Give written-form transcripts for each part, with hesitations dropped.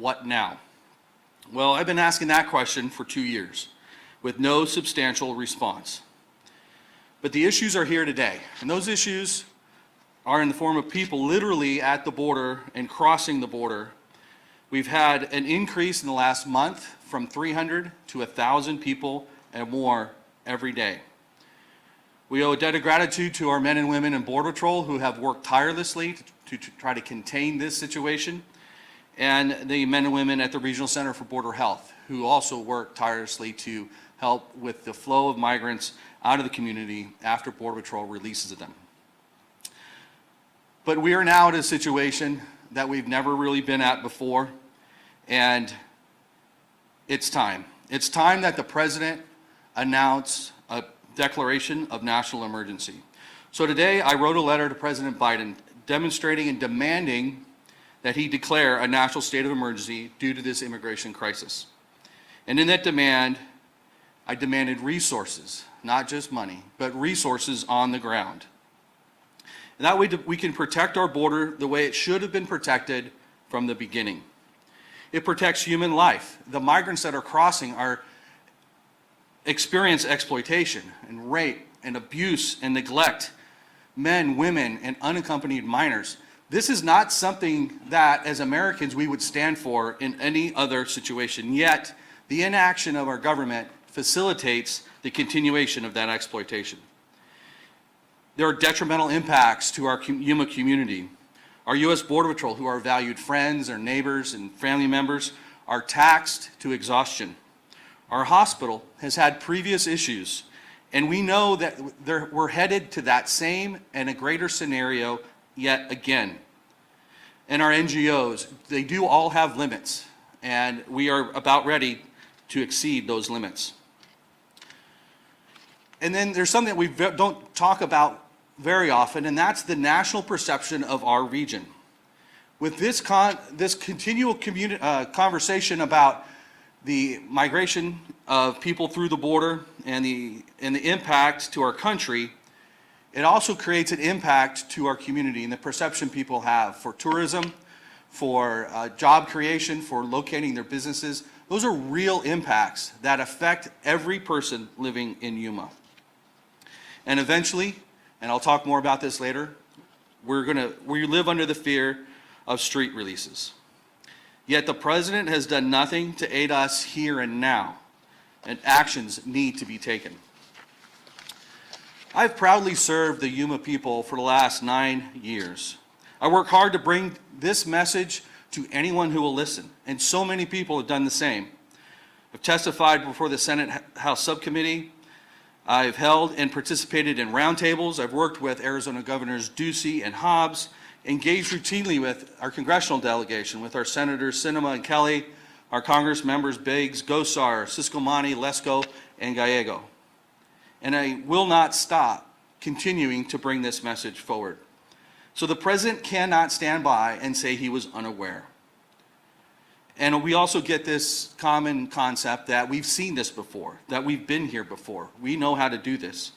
what now? Well, I've been asking that question for 2 years with no substantial response. But the issues are here today, and those issues are in the form of people literally at the border and crossing the border. We've had an increase in the last month from 300 to 1,000 people and more every day. We owe a debt of gratitude to our men and women in Border Patrol who have worked tirelessly to try to contain this situation, and the men and women at the Regional Center for Border Health who also work tirelessly to help with the flow of migrants out of the community after Border Patrol releases them. But we are now at a situation that we've never really been at before, and it's time. It's time that the President announce a declaration of national emergency. So today I wrote a letter to President Biden demonstrating and demanding that he declare a national state of emergency due to this immigration crisis. And in that demand, I demanded resources, not just money, but resources on the ground. And that way we can protect our border the way it should have been protected from the beginning. It protects human life. The migrants that are crossing experience exploitation and rape and abuse and neglect, men, women, and unaccompanied minors. This is not something that, as Americans, we would stand for in any other situation. Yet, the inaction of our government facilitates the continuation of that exploitation. There are detrimental impacts to our Yuma community. Our U.S. Border Patrol, who are valued friends, our neighbors, and family members, are taxed to exhaustion. Our hospital has had previous issues, and we know that we're headed to that same and a greater scenario yet again. And our NGOs, they do all have limits, and we are about ready to exceed those limits. And then there's something that we don't talk about very often, and that's the national perception of our region. With this continual conversation about the migration of people through the border and the impact to our country, it also creates an impact to our community and the perception people have for tourism, for job creation, for locating their businesses. Those are real impacts that affect every person living in Yuma. And eventually, and I'll talk more about this later, we live under the fear of street releases. Yet the President has done nothing to aid us here and now, and actions need to be taken. I've proudly served the Yuma people for the last 9 years. I work hard to bring this message to anyone who will listen, and so many people have done the same. I've testified before the Senate House Subcommittee. I've held and participated in roundtables. I've worked with Arizona Governors Ducey and Hobbs, engaged routinely with our congressional delegation, with our Senators Sinema and Kelly, our Congress members Biggs, Gosar, Siscomani, Lesko, and Gallego. And I will not stop continuing to bring this message forward. So the President cannot stand by and say he was unaware. And we also get this common concept that we've seen this before, that we've been here before. We know how to do this.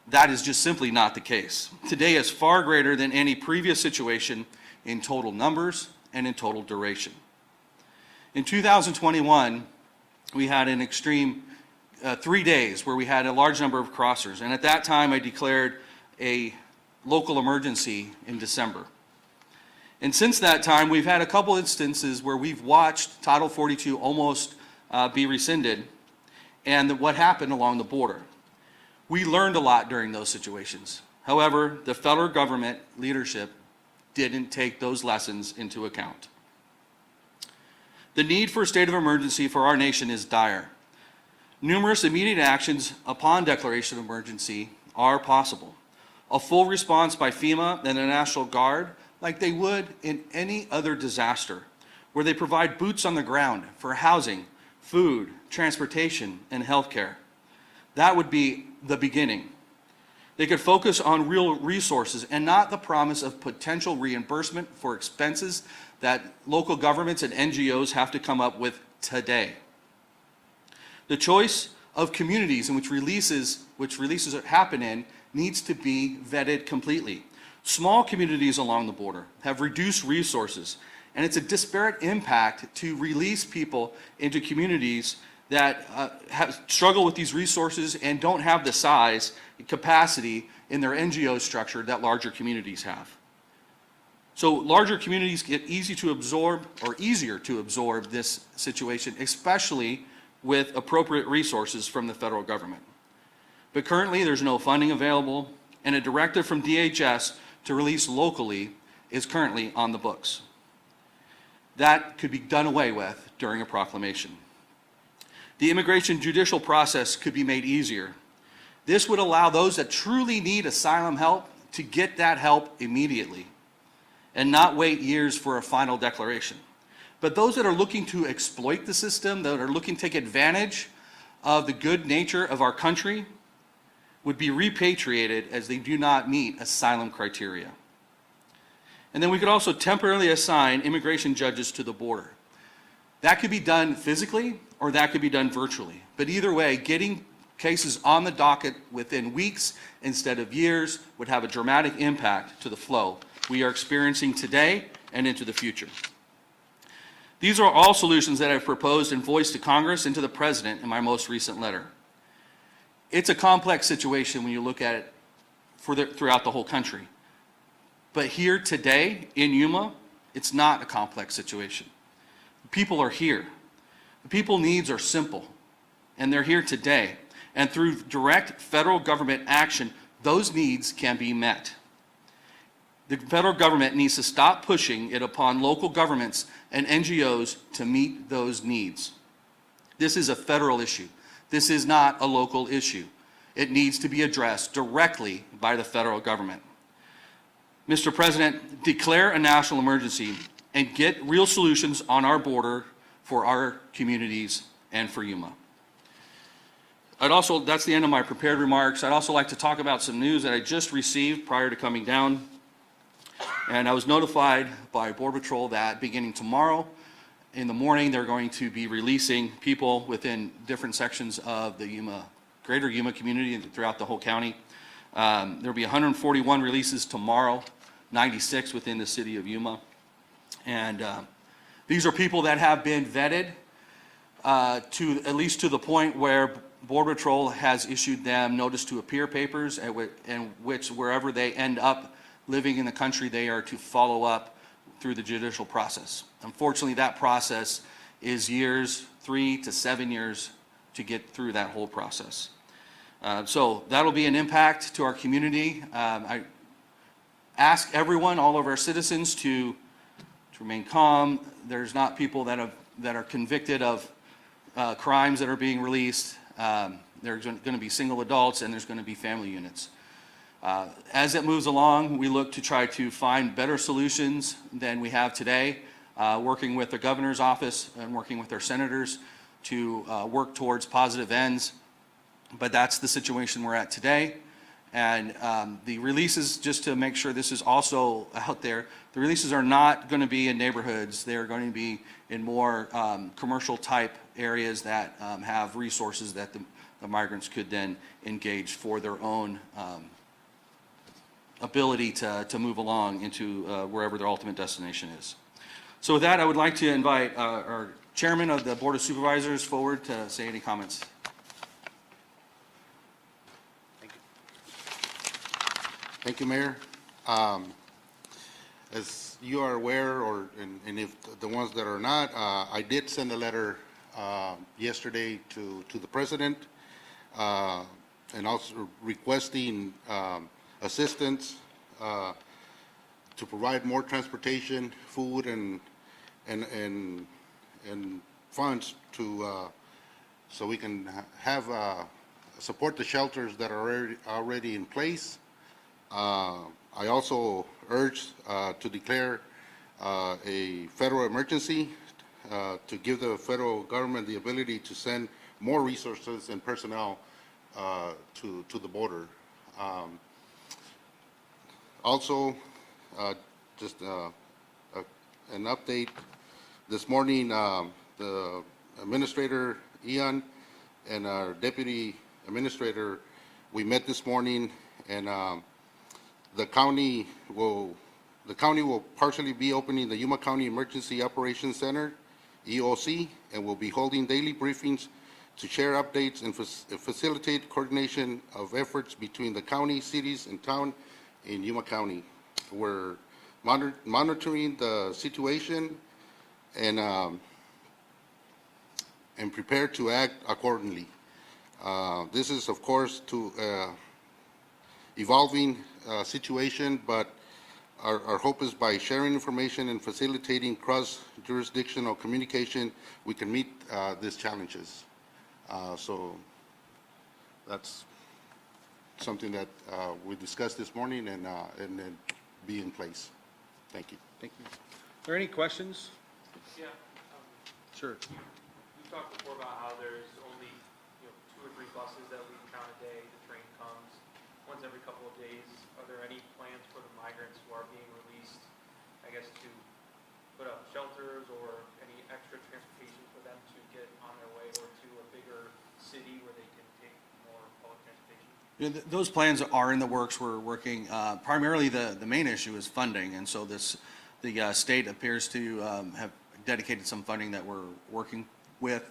That is just simply not the case. Today is far greater than any previous situation in total numbers and in total duration. In 2021, we had an extreme 3 days where we had a large number of crossers, and at that time I declared a local emergency in December. And since that time, we've had a couple instances where we've watched Title 42 almost be rescinded, and what happened along the border. We learned a lot during those situations. However, the federal government leadership didn't take those lessons into account. The need for a state of emergency for our nation is dire. Numerous immediate actions upon declaration of emergency are possible. A full response by FEMA and the National Guard, like they would in any other disaster, where they provide boots on the ground for housing, food, transportation, and healthcare. That would be the beginning. They could focus on real resources and not the promise of potential reimbursement for expenses that local governments and NGOs have to come up with today. The choice of communities in which releases happen in needs to be vetted completely. Small communities along the border have reduced resources And it's a disparate impact to release people into communities that struggle with these resources and don't have the size and capacity in their NGO structure that larger communities have. So larger communities get easier to absorb this situation, especially with appropriate resources from the federal government. But currently there's no funding available, and a directive from DHS to release locally is currently on the books. That could be done away with during a proclamation. The immigration judicial process could be made easier. This would allow those that truly need asylum help to get that help immediately and not wait years for a final declaration. But those that are looking to exploit the system, that are looking to take advantage of the good nature of our country, would be repatriated as they do not meet asylum criteria. And then we could also temporarily assign immigration judges to the border. That could be done physically or that could be done virtually. But either way, getting cases on the docket within weeks instead of years would have a dramatic impact to the flow we are experiencing today and into the future. These are all solutions that I've proposed and voiced to Congress and to the President in my most recent letter. It's a complex situation when you look at it throughout the whole country. But here today in Yuma, it's not a complex situation. People are here. The people's needs are simple, and they're here today. And through direct federal government action, those needs can be met. The federal government needs to stop pushing it upon local governments and NGOs to meet those needs. This is a federal issue. This is not a local issue. It needs to be addressed directly by the federal government. Mr. President, declare a national emergency and get real solutions on our border for our communities and for Yuma. That's the end of my prepared remarks. I'd also like to talk about some news that I just received prior to coming down. And I was notified by Border Patrol that beginning tomorrow in the morning, they're going to be releasing people within different sections of the greater Yuma community and throughout the whole county. There'll be 141 releases tomorrow, 96 within the city of Yuma. And these are people that have been vetted to at least to the point where Border Patrol has issued them notice to appear papers, and which wherever they end up living in the country, they are to follow up through the judicial process. Unfortunately, that process is years, 3 to 7 years to get through that whole process. So that'll be an impact to our community. I ask everyone, all of our citizens, to remain calm. There's not people that are convicted of crimes that are being released. There's going to be single adults, and there's going to be family units. As it moves along, we look to try to find better solutions than we have today, working with the governor's office and working with our senators to work towards positive ends. But that's the situation we're at today. And the releases, just to make sure this is also out there, the releases are not going to be in neighborhoods. They're going to be in more commercial type areas that have resources that the migrants could then engage for their own ability to move along into wherever their ultimate destination is. So with that, I would like to invite our chairman of the Board of Supervisors forward to say any comments. Thank you, Mayor. As you are aware, and if the ones that are not, I did send a letter yesterday to the President, and also requesting assistance to provide more transportation, food, and funds to so we can have support the shelters that are already in place. I also urge to declare a federal emergency to give the federal government the ability to send more resources and personnel to the border. Also, just an update. This morning, the Administrator Ian and our Deputy Administrator, we met this morning, and the county will The county will partially be opening the Yuma County Emergency Operations Center, EOC, and will be holding daily briefings to share updates and facilitate coordination of efforts between the county, cities, and town in Yuma County. We're monitoring the situation and prepared to act accordingly. This is, of course, to evolving situation, but our hope is by sharing information and facilitating cross-jurisdictional communication, we can meet these challenges. So that's something that we discussed this morning and then be in place. Thank you. Thank you. Are there any questions? Yeah, Sure. we've talked before about how there's only, 2 or 3 buses that leave town a day. The train comes once every couple of days. Are there any plans for the migrants who are being released, I guess, to put up shelters or any extra transportation for them to get on their way or to a bigger city where they can take more public transportation? Those plans are in the works. We're working, primarily the main issue is funding, and so the state appears to have dedicated some funding that we're working with,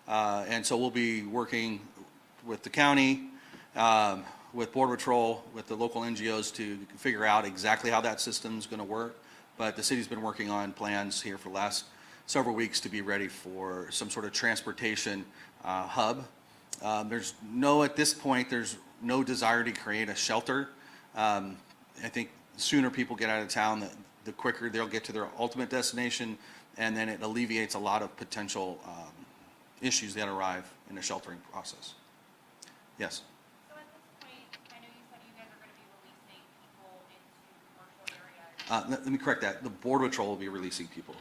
and so we'll be working with the county, with Border Patrol, with the local NGOs to figure out exactly how that system's going to work. But the city's been working on plans here for the last several weeks to be ready for some sort of transportation hub. At this point, there's no desire to create a shelter. I think the sooner people get out of town, the quicker they'll get to their ultimate destination, and then it alleviates a lot of potential issues that arrive in the sheltering process. Yes? So at this point, I know you said you guys are going to be releasing people into commercial areas. Let me correct that. The Border Patrol will be releasing people.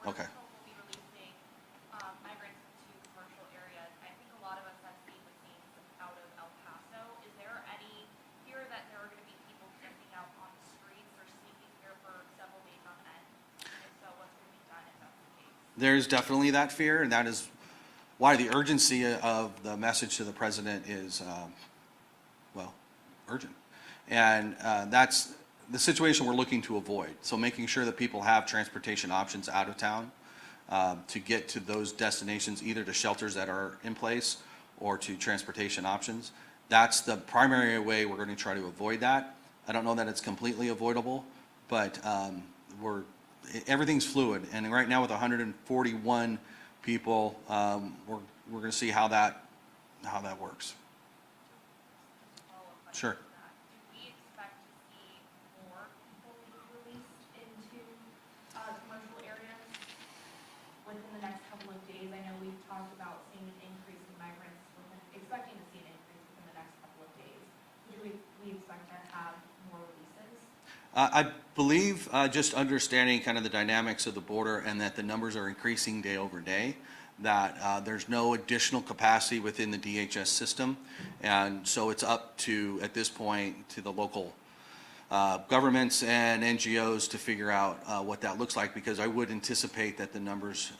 Okay. Border Patrol will be releasing migrants into commercial areas. I think a lot of us have seen the scenes out of El Paso. Is there any fear that there are going to be people camping out on the streets or sleeping here for several days on end? And if so, what's going to be done if that's the case? There's definitely that fear, and that is why the urgency of the message to the president is, urgent. And that's the situation we're looking to avoid. So making sure that people have transportation options out of town to get to those destinations, either to shelters that are in place or to transportation options. That's the primary way we're going to try to avoid that. I don't know that it's completely avoidable, but everything's fluid. And right now with 141 people, we're going to see how that works. Follow-up question Sure. to that. Do we expect to see more people released into commercial areas within the next couple of days? I know we've talked about seeing an increase in migrants, expecting to see an increase within the next couple of days. Do we expect to have more releases? I believe, just understanding kind of the dynamics of the border and that the numbers are increasing day over day, that there's no additional capacity within the DHS system. And so it's up to, at this point, to the local governments and NGOs to figure out what that looks like, because I would anticipate that the numbers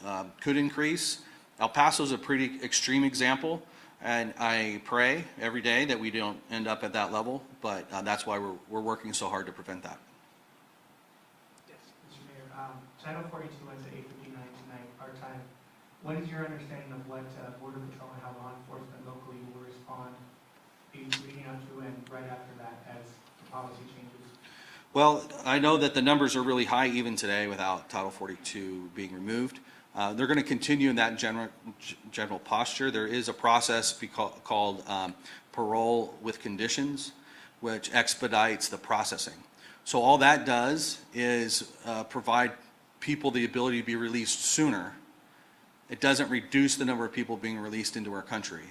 could increase. El Paso's a pretty extreme example, and I pray every day that we don't end up at that level, but that's why we're working so hard to prevent that. Yes, Mr. Mayor. Title 42 ends at 8:59 tonight, our time. What is your understanding of what Border Patrol and how law enforcement locally will respond leading up to and right after that as the policy changes? Well, I know that the numbers are really high even today without Title 42 being removed. They're going to continue in that general posture. There is a process called parole with conditions, which expedites the processing. So all that does is provide people the ability to be released sooner. It doesn't reduce the number of people being released into our country.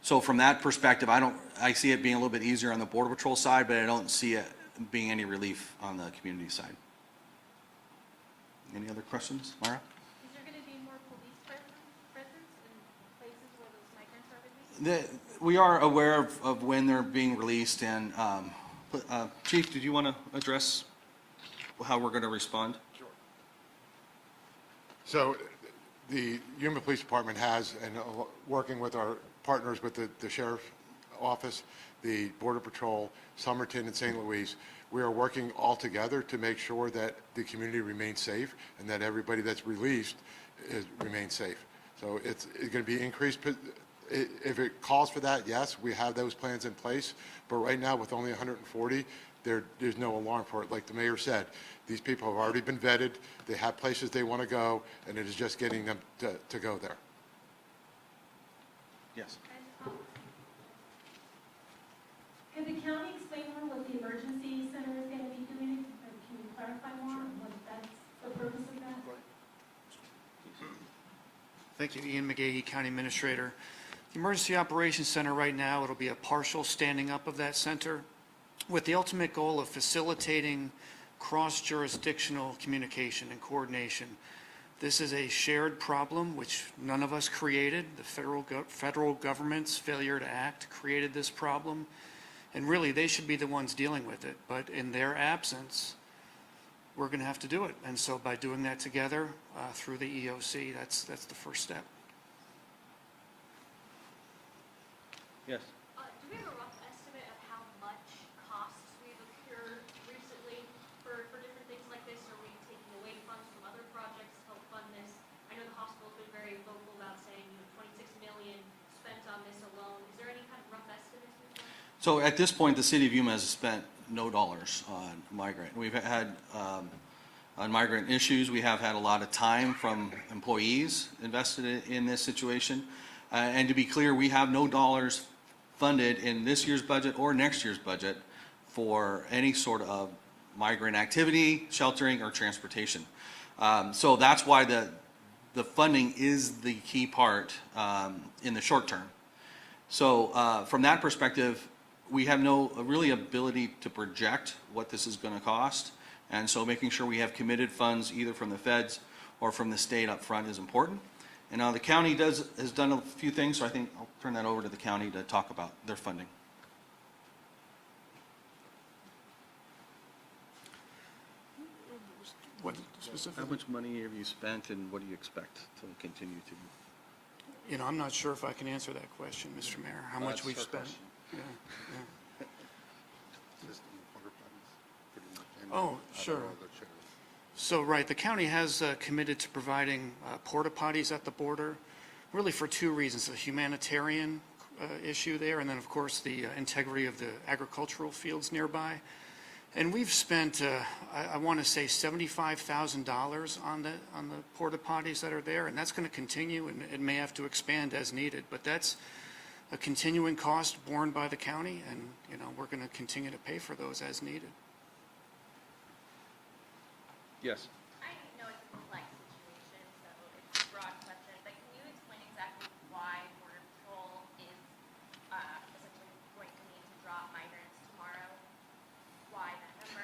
So from that perspective, I see it being a little bit easier on the Border Patrol side, but I don't see it being any relief on the community side. Any other questions, Mara? Is there going to be more police presence in places where those migrants are released? We are aware of when they're being released, and Chief, did you want to address how we're going to respond? Sure. So the Yuma Police Department has, and working with our partners with the sheriff's office, the Border Patrol, Somerton, and St. Louis, we are working all together to make sure that the community remains safe and that everybody that's released remains safe. So it's going to be increased. If it calls for that, yes, we have those plans in place. But right now, with only 140, there's no alarm for it. Like the mayor said, these people have already been vetted. They have places they want to go, and it is just getting them to go there. Yes. Could the county explain more what the emergency center is going to be doing? Or can you clarify more on what that's the purpose of that? Thank you, Ian McGahee, County Administrator. The Emergency Operations Center right now, it'll be a partial standing up of that center with the ultimate goal of facilitating cross-jurisdictional communication and coordination. This is a shared problem which none of us created. The federal government's failure to act created this problem, and really they should be the ones dealing with it. But in their absence, we're going to have to do it. And so by doing that together through the EOC, that's the first step. Yes. Do we have a rough estimate of how much costs we've incurred recently for different things like this? Are we taking away funds from other projects to help fund this? I know the hospital's been very vocal about saying, 26 million spent on this alone. Is there any kind of rough estimates? So at this point, the city of Yuma has spent no dollars on migrant. We've had, on migrant issues, we have had a lot of time from employees invested in this situation. And to be clear, we have no dollars funded in this year's budget or next year's budget for any sort of migrant activity, sheltering, or transportation. So that's why the funding is the key part in the short term. So from that perspective, we have no really ability to project what this is going to cost. And so making sure we have committed funds either from the feds or from the state up front is important. And now the county has done a few things, so I think I'll turn that over to the county to talk about their funding. What How specifically? much money have you spent and what do you expect to continue to? I'm not sure if I can answer that question, Mr. Mayor, how much That's we've her spent. question. Yeah. System, water plants, pretty much. And Oh, I don't sure. know the sheriff. So, right, the county has committed to providing porta potties at the border, really for two reasons: the humanitarian issue there, and then, of course, the integrity of the agricultural fields nearby. And we've spent, I want to say, $75,000 on the porta potties that are there, and that's going to continue, and it may have to expand as needed. But that's a continuing cost borne by the county, and we're going to continue to pay for those as needed. Yes. I know it's a complex situation, so it's a broad question, but can you explain exactly why Border Patrol is essentially going to need to drop migrants tomorrow? Why that number?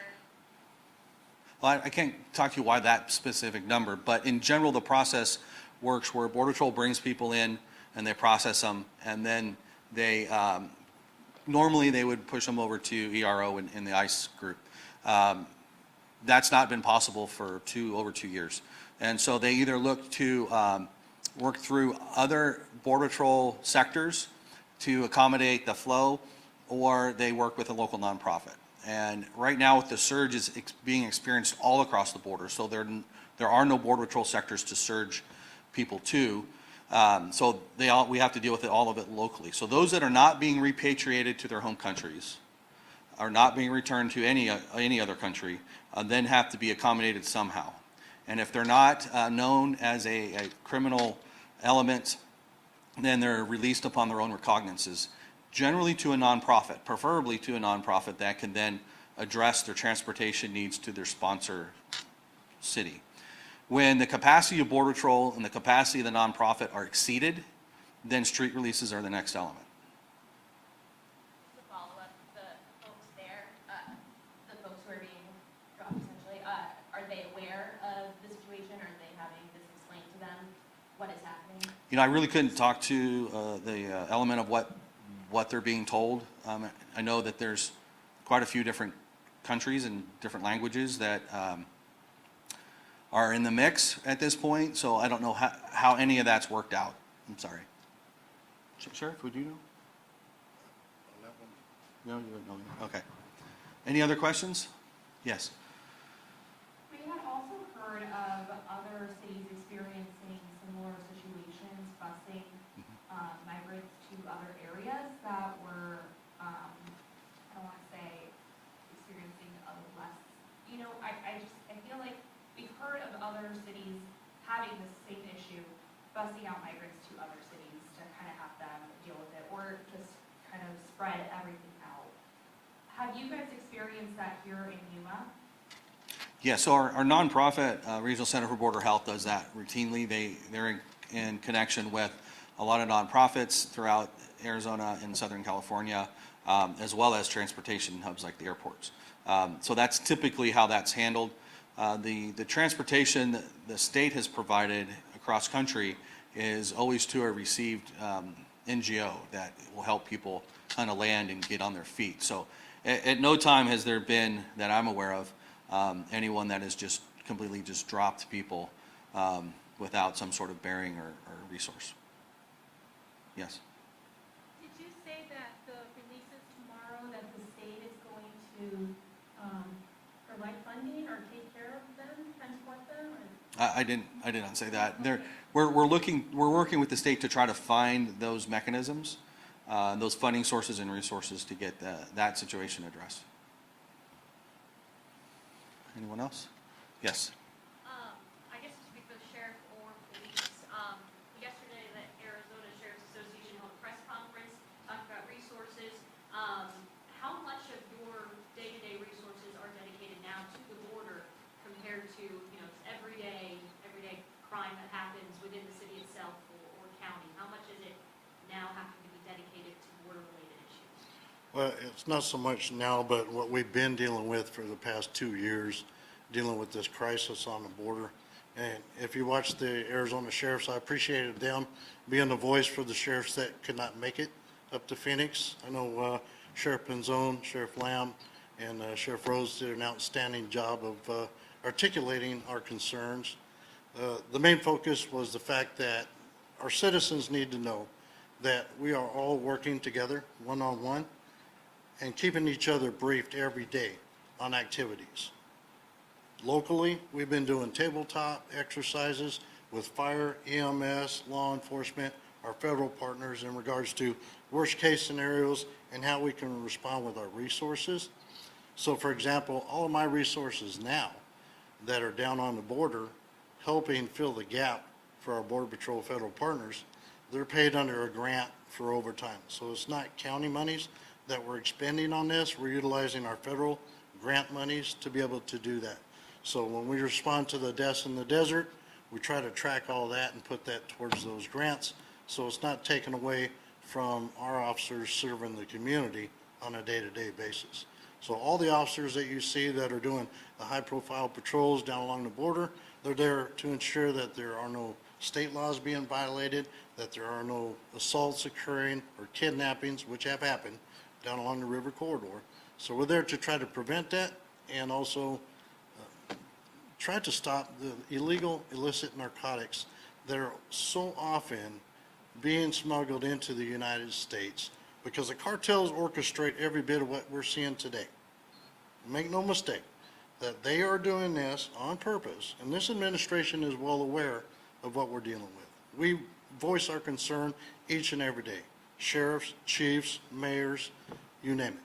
Well, I can't talk to you why that specific number, but in general, the process works where Border Patrol brings people in and they process them, and then they, normally they would push them over to ERO in the ICE group. That's not been possible for over 2 years. And so they either look to work through other Border Patrol sectors to accommodate the flow, or they work with a local nonprofit. And right now, with the surge is being experienced all across the border, so there are no Border Patrol sectors to surge people to. So we have to deal with all of it locally. So those that are not being repatriated to their home countries, are not being returned to any other country, then have to be accommodated somehow. And if they're not known as a criminal element, then they're released upon their own recognizances, generally to a nonprofit, preferably to a nonprofit that can then address their transportation needs to their sponsor city. When the capacity of Border Patrol and the capacity of the nonprofit are exceeded, then street releases are the next element. To follow up, the folks there, the folks who are being dropped essentially, are they aware of the situation? Are they having this explained to them? What is happening? I really couldn't talk to the element of what they're being told. I know that there's quite a few different countries and different languages that are in the mix at this point, so I don't know how any of that's worked out. I'm sorry. Sheriff, would you know? No, you wouldn't know me. Okay. Any other questions? Yes. We had also heard of other cities experiencing similar situations, busing migrants to other areas that were, I don't want to say experiencing a less, I feel like we've heard of other cities having the same issue, busing out migrants to other cities to kind of have them deal with it, or just kind of spread everything out. Have you guys experienced that here in Yuma? Yeah, so our nonprofit, Regional Center for Border Health, does that routinely. They're in connection with a lot of nonprofits throughout Arizona and Southern California, as well as transportation hubs like the airports. So that's typically how that's handled. The transportation the state has provided across country is always to a received NGO that will help people kind of land and get on their feet. So at no time has there been, that I'm aware of, anyone that has just completely just dropped people without some sort of bearing or resource. Yes. Did you say that the releases tomorrow, that the state is going to provide funding or take care of them, transport them? Or? I did not say that. We're working with the state to try to find those mechanisms, those funding sources and resources to get that situation addressed. Anyone else? Yes. I guess to speak for the sheriff or police, yesterday the Arizona Sheriff's Association held a press conference talking about resources. How much of your day-to-day resources are dedicated now to the border compared to, everyday crime that happens within the city itself or county? How much is it now having to be dedicated to border-related issues? Well, it's not so much now, but what we've been dealing with for the past 2 years, dealing with this crisis on the border. And if you watch the Arizona sheriffs, I appreciated them being the voice for the sheriffs that could not make it up to Phoenix. I know Sheriff Penzone, Sheriff Lamb, and Sheriff Rose did an outstanding job of articulating our concerns. The main focus was the fact that our citizens need to know that we are all working together, one-on-one, and keeping each other briefed every day on activities. Locally, we've been doing tabletop exercises with fire, EMS, law enforcement, our federal partners in regards to worst-case scenarios and how we can respond with our resources. So, for example, all of my resources now that are down on the border helping fill the gap for our Border Patrol federal partners, they're paid under a grant for overtime. So it's not county monies that we're expending on this. We're utilizing our federal grant monies to be able to do that. So when we respond to the deaths in the desert, we try to track all that and put that towards those grants. So it's not taken away from our officers serving the community on a day-to-day basis. So all the officers that you see that are doing the high-profile patrols down along the border, they're there to ensure that there are no state laws being violated, that there are no assaults occurring or kidnappings, which have happened down along the river corridor. So we're there to try to prevent that and also try to stop the illegal, illicit narcotics that are so often being smuggled into the United States because the cartels orchestrate every bit of what we're seeing today. Make no mistake that they are doing this on purpose, and this administration is well aware of what we're dealing with. We voice our concern each and every day. Sheriffs, chiefs, mayors, you name it.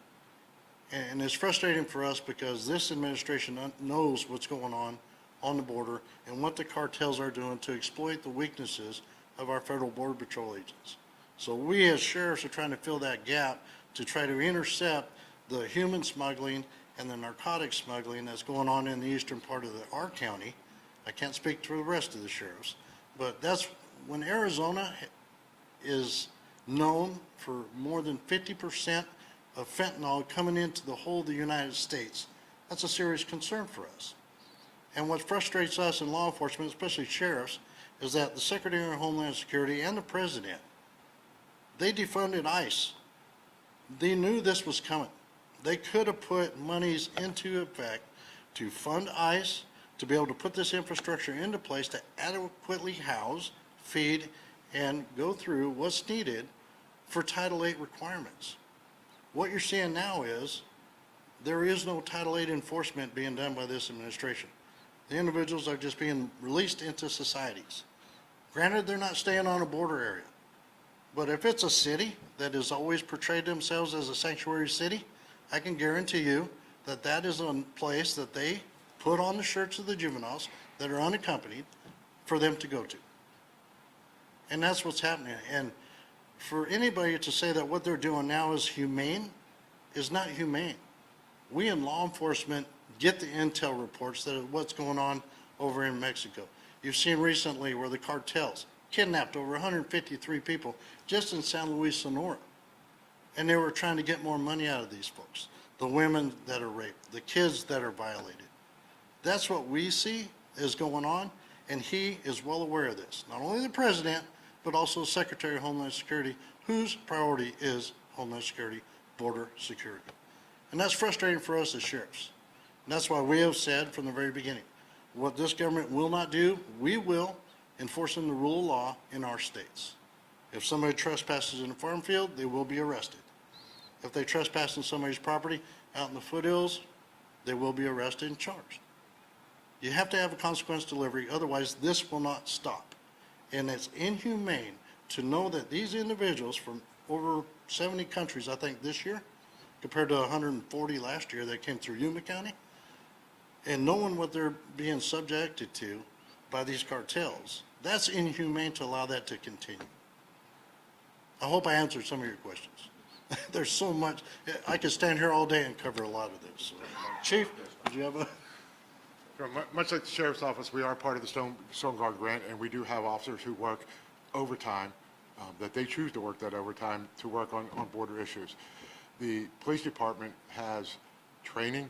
And it's frustrating for us because this administration knows what's going on the border and what the cartels are doing to exploit the weaknesses of our federal Border Patrol agents. So we as sheriffs are trying to fill that gap to try to intercept the human smuggling and the narcotic smuggling that's going on in the eastern part of our county. I can't speak to the rest of the sheriffs, but that's when Arizona is known for more than 50% of fentanyl coming into the whole of the United States. That's a serious concern for us. And what frustrates us in law enforcement, especially sheriffs, is that the Secretary of Homeland Security and the President, they defunded ICE. They knew this was coming. They could have put monies into effect to fund ICE, to be able to put this infrastructure into place to adequately house, feed, and go through what's needed for Title VIII requirements. What you're seeing now is there is no Title VIII enforcement being done by this administration. The individuals are just being released into societies. Granted, they're not staying on a border area. But if it's a city that has always portrayed themselves as a sanctuary city, I can guarantee you that that is a place that they put on the shirts of the juveniles that are unaccompanied for them to go to. And that's what's happening. And for anybody to say that what they're doing now is humane is not humane. We in law enforcement get the intel reports that of what's going on over in Mexico. You've seen recently where the cartels kidnapped over 153 people just in San Luis, Sonora. And they were trying to get more money out of these folks. The women that are raped, the kids that are violated. That's what we see is going on, and he is well aware of this. Not only the president, but also Secretary of Homeland Security, whose priority is Homeland Security, border security. And that's frustrating for us as sheriffs. And that's why we have said from the very beginning, what this government will not do, we will enforcing the rule of law in our states. If somebody trespasses in a farm field, they will be arrested. If they trespass on somebody's property out in the foothills, they will be arrested and charged. You have to have a consequence delivery, otherwise this will not stop. And it's inhumane to know that these individuals from over 70 countries, I think this year, compared to 140 last year that came through Yuma County, and knowing what they're being subjected to by these cartels, that's inhumane to allow that to continue. I hope I answered some of your questions. There's so much. I could stand here all day and cover a lot of this. Chief, did you have a? Much like the sheriff's office, we are part of the Stone Guard grant, and we do have officers who work overtime, that they choose to work that overtime to work on border issues. The police department has training,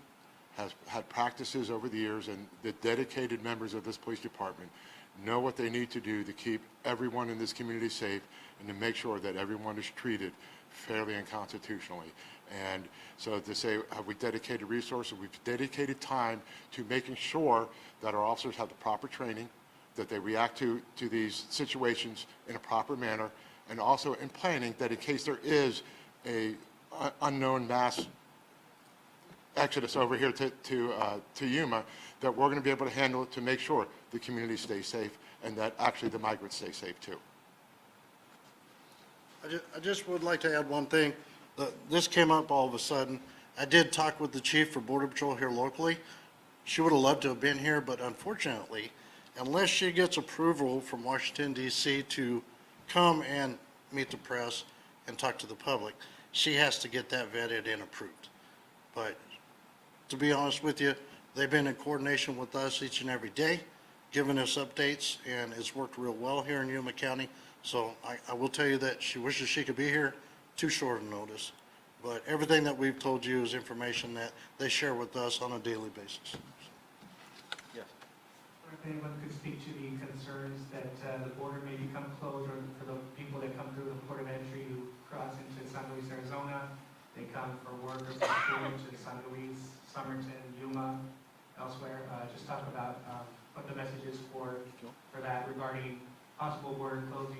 has had practices over the years, and the dedicated members of this police department know what they need to do to keep everyone in this community safe and to make sure that everyone is treated fairly and constitutionally. And so to say, have we dedicated resources? We've dedicated time to making sure that our officers have the proper training, that they react to these situations in a proper manner, and also in planning that in case there is a unknown mass exodus over here to Yuma, that we're going to be able to handle it to make sure the community stays safe and that actually the migrants stay safe too. I just would like to add one thing. This came up all of a sudden. I did talk with the chief for Border Patrol here locally. She would have loved to have been here, but unfortunately, unless she gets approval from Washington, D.C. to come and meet the press and talk to the public, she has to get that vetted and approved. But to be honest with you, they've been in coordination with us each and every day, giving us updates, and it's worked real well here in Yuma County. So I will tell you that she wishes she could be here, too short a notice. But everything that we've told you is information that they share with us on a daily basis. Yes. Or if anyone could speak to the concerns that the border may become closed, or for the people that come through the port of entry who cross into San Luis, Arizona, they come for work or for school to San Luis, Somerton, Yuma, elsewhere. Just talk about what the message is for that regarding possible border closing,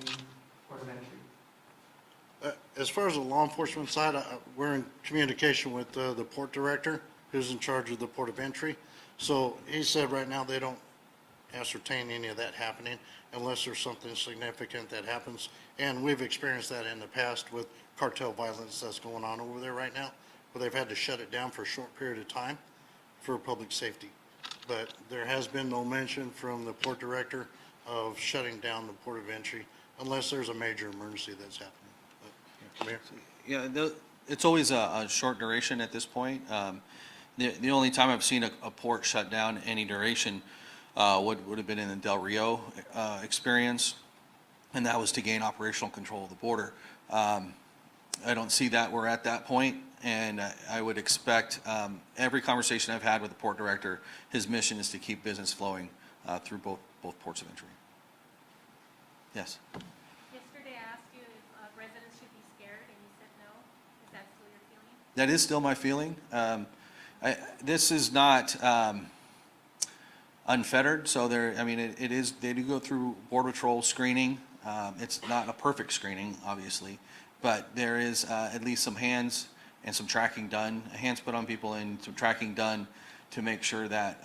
port of entry. As far as the law enforcement side, we're in communication with the port director, who's in charge of the port of entry. So he said right now they don't ascertain any of that happening unless there's something significant that happens. And we've experienced that in the past with cartel violence that's going on over there right now, where they've had to shut it down for a short period of time for public safety. But there has been no mention from the port director of shutting down the port of entry unless there's a major emergency that's happening. But, Mayor? Yeah, it's always a short duration at this point. The only time I've seen a port shut down any duration would have been in the Del Rio experience, and that was to gain operational control of the border. I don't see that we're at that point, and I would expect every conversation I've had with the port director, his mission is to keep business flowing through both ports of entry. Yes. Yesterday I asked you if residents should be scared, and you said no. Is that still your feeling? That is still my feeling. This is not unfettered, so they do go through Border Patrol screening. It's not a perfect screening, obviously, but there is at least some hands and some tracking done, hands put on people and some tracking done to make sure that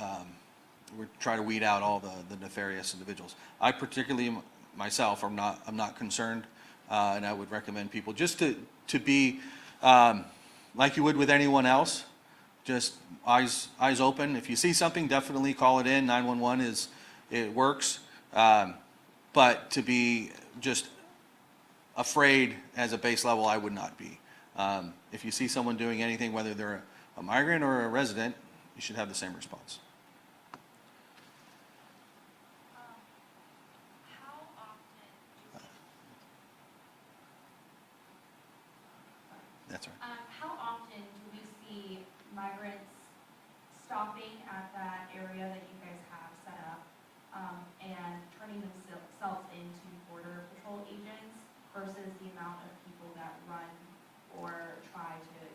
we're trying to weed out all the nefarious individuals. I particularly myself, I'm not concerned, and I would recommend people just to be like you would with anyone else, just eyes open. If you see something, definitely call it in. 911 it works, but to be just afraid as a base level, I would not be. If you see someone doing anything, whether they're a migrant or a resident, you should have the same response. How often, That's right. how often do we see migrants stopping at that area that you guys have set up, and turning themselves into Border Patrol agents versus the amount of people that run or try to,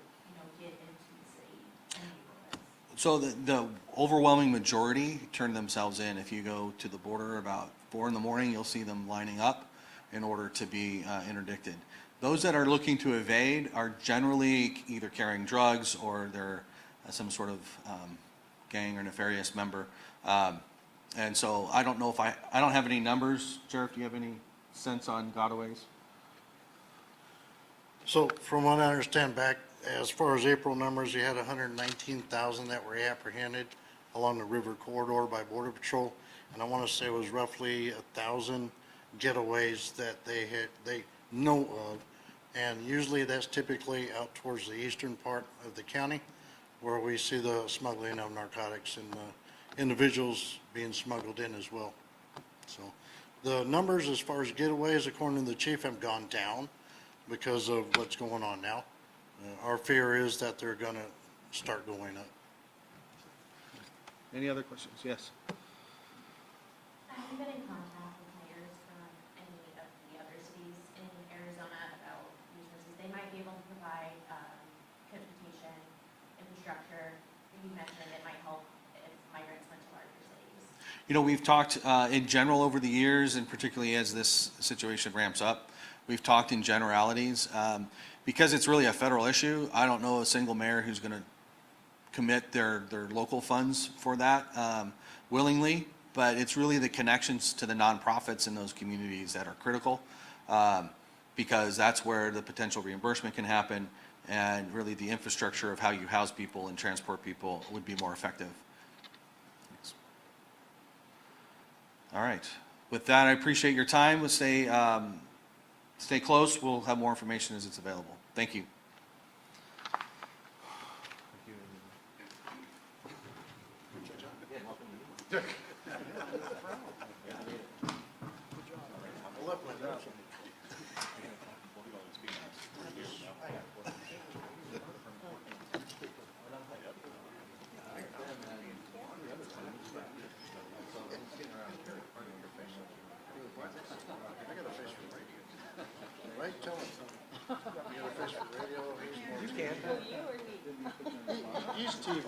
get into the city and neighborhoods? So the overwhelming majority turn themselves in. If you go to the border about 4 in the morning, you'll see them lining up in order to be interdicted. Those that are looking to evade are generally either carrying drugs or they're some sort of gang or nefarious member. And so I don't know if I don't have any numbers. Sheriff, do you have any sense on gotaways? So from what I understand back, as far as April numbers, you had 119,000 that were apprehended along the river corridor by Border Patrol. And I want to say it was roughly 1,000 getaways that they know of. And usually that's typically out towards the eastern part of the county where we see the smuggling of narcotics and individuals being smuggled in as well. So the numbers as far as getaways, according to the chief, have gone down because of what's going on now. Our fear is that they're going to start going up. Any other questions? Yes. Have you been in contact with mayors from any of the other cities in Arizona about resources they might be able to provide, transportation, infrastructure? You mentioned it might help if migrants went to larger cities. We've talked in general over the years, and particularly as this situation ramps up, we've talked in generalities. Because it's really a federal issue, I don't know a single mayor who's going to commit their local funds for that willingly, but it's really the connections to the nonprofits in those communities that are critical, because that's where the potential reimbursement can happen, and really the infrastructure of how you house people and transport people would be more effective. Thanks. All right. With that, I appreciate your time. We'll stay close. We'll have more information as it's available. Thank you. Right, tell us. You got a fish for radio? You can. He's TV.